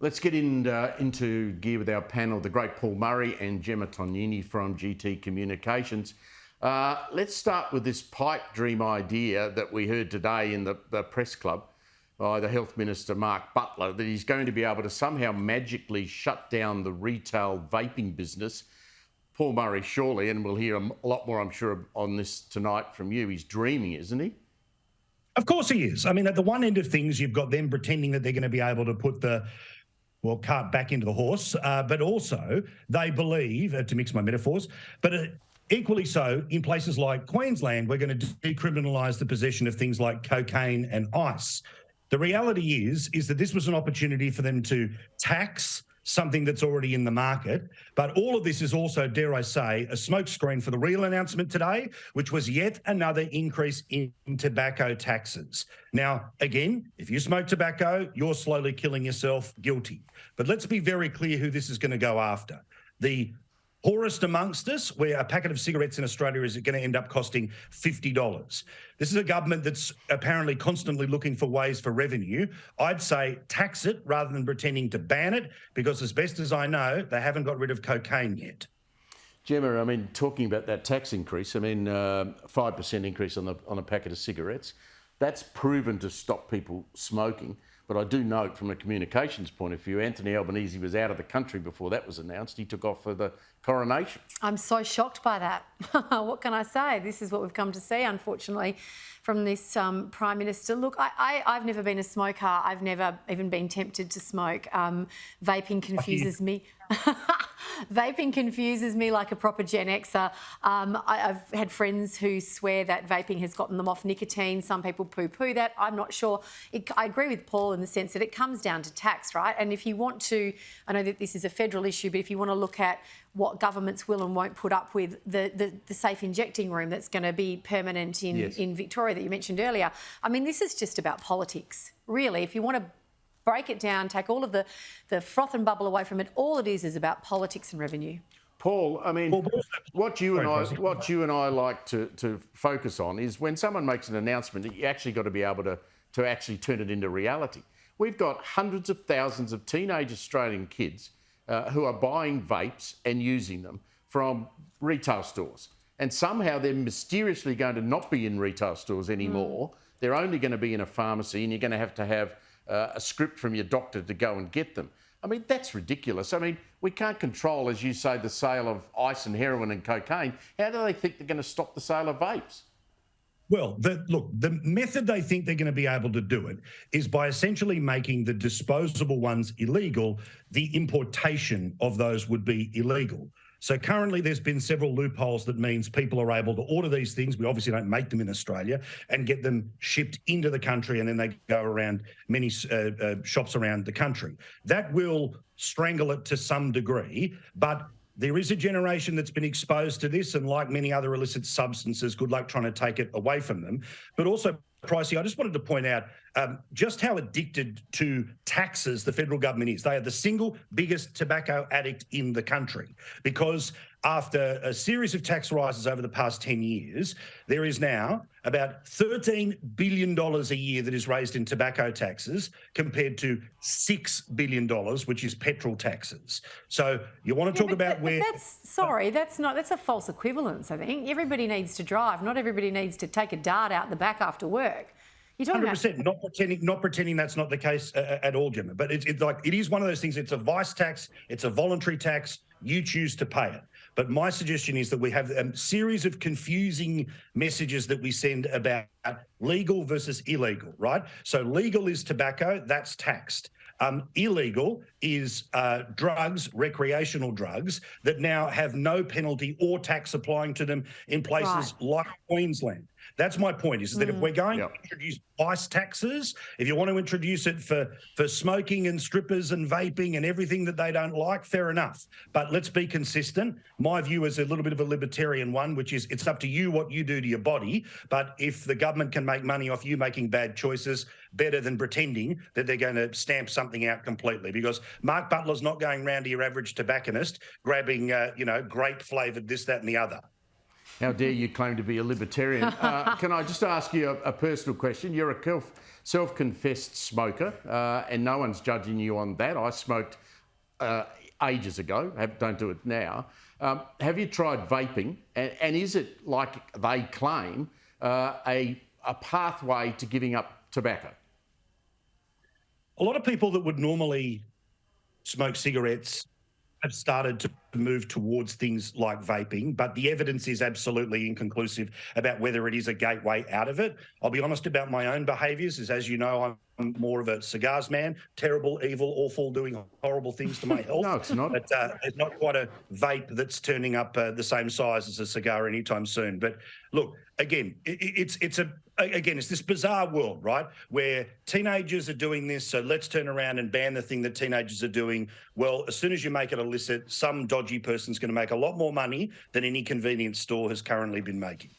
Let's get into gear with our panel, the great Paul Murray and Gemma Tognini from GT Communications. Let's start with this pipe dream idea that we heard today in the press club by the Health Minister, Mark Butler, that he's going to be able to somehow magically shut down the retail vaping business. Paul Murray, surely, and we'll hear a lot more, I'm sure, on this tonight from you. He's dreaming, isn't he? Of course he is. I mean, at the one end of things, you've got them pretending that they're going to be able to put the cart back into the horse, but also they believe, to mix my metaphors, but equally so in places like Queensland, we're going to decriminalise the possession of things like cocaine and ice. The reality is that this was an opportunity for them to tax something that's already in the market. But all of this is also, dare I say, a smokescreen for the real announcement today, which was yet another increase in tobacco taxes. Now, again, if you smoke tobacco, you're slowly killing yourself, guilty. But let's be very clear who this is going to go after. The poorest amongst us, where a packet of cigarettes in Australia is going to end up costing $50. This is a government that's apparently constantly looking for ways for revenue. I'd say tax it rather than pretending to ban it, because as best as I know, they haven't got rid of cocaine yet. Gemma, I mean, talking about that tax increase, I mean, 5% increase on a packet of cigarettes, that's proven to stop people smoking. But I do note from a communications point of view, Anthony Albanese was out of the country before that was announced. He took off for the coronation. I'm so shocked by that. What can I say? This is what we've come to see, unfortunately, from this Prime Minister. Look, I've never been a smoker. I've never even been tempted to smoke. Vaping confuses me. Vaping confuses me like a proper Gen Xer. I've had friends who swear that vaping has gotten them off nicotine. Some people poo-poo that. I'm not sure. I agree with Paul in the sense that it comes down to tax, right? And if you want to, I know that this is a federal issue, but if you want to look at what governments will and won't put up with, the safe injecting room that's going to be permanent in Victoria that you mentioned earlier, I mean, this is just about politics, really. If you want to break it down, take all of the froth and bubble away from it, all it is about politics and revenue. Paul, I mean, what you and I like to focus on is when someone makes an announcement, you actually got to be able to actually turn it into reality. We've got hundreds of thousands of teenage Australian kids who are buying vapes and using them from retail stores. And somehow they're mysteriously going to not be in retail stores anymore. They're only going to be in a pharmacy, and you're going to have a script from your doctor to go and get them. I mean, that's ridiculous. I mean, we can't control, as you say, the sale of ice and heroin and cocaine. How do they think they're going to stop the sale of vapes? Well, the method they think they're going to be able to do it is by essentially making the disposable ones illegal. The importation of those would be illegal. So currently there's been several loopholes that means people are able to order these things. We obviously don't make them in Australia, and get them shipped into the country, and then they go around many shops around the country. That will strangle it to some degree, but there is a generation that's been exposed to this, and like many other illicit substances, good luck trying to take it away from them. But also, Pricey, I just wanted to point out just how addicted to taxes the federal government is. They are the single biggest tobacco addict in the country, because after a series of tax rises over the past 10 years, there is now about $13 billion a year that is raised in tobacco taxes, compared to $6 billion, which is petrol taxes. So you want to talk about where... That's a false equivalence, I think. Everybody needs to drive. Not everybody needs to take a dart out the back after work. You're talking 100%. Not pretending that's not the case at all, Gemma. But it is one of those things. It's a vice tax. It's a voluntary tax. You choose to pay it. But my suggestion is that we have a series of confusing messages that we send about legal versus illegal, right? So legal is tobacco, that's taxed. Illegal is drugs, recreational drugs, that now have no penalty or tax applying to them in places like Queensland. That's my point, is that if we're going to introduce vice taxes, if you want to introduce it for smoking and strippers and vaping and everything that they don't like, fair enough. But let's be consistent. My view is a little bit of a libertarian one, which is it's up to you what you do to your body. But if the government can make money off you making bad choices, better than pretending that they're going to stamp something out completely. Because Mark Butler's not going round to your average tobacconist grabbing, grape-flavoured this, that and the other. How dare you claim to be a libertarian? Can I just ask you a personal question? You're a self-confessed smoker, and no one's judging you on that. I smoked ages ago. Don't do it now. Have you tried vaping? And is it, like they claim, a pathway to giving up tobacco? A lot of people that would normally smoke cigarettes have started to move towards things like vaping, but the evidence is absolutely inconclusive about whether it is a gateway out of it. I'll be honest about my own behaviours, as you know, I'm more of a cigars man, terrible, evil, awful, doing horrible things to my health. No, it's not. But it's not quite a vape that's turning up the same size as a cigar anytime soon. But look, again, it's this bizarre world, right, where teenagers are doing this, so let's turn around and ban the thing that teenagers are doing. Well, as soon as you make it illicit, some dodgy person's going to make a lot more money than any convenience store has currently been making.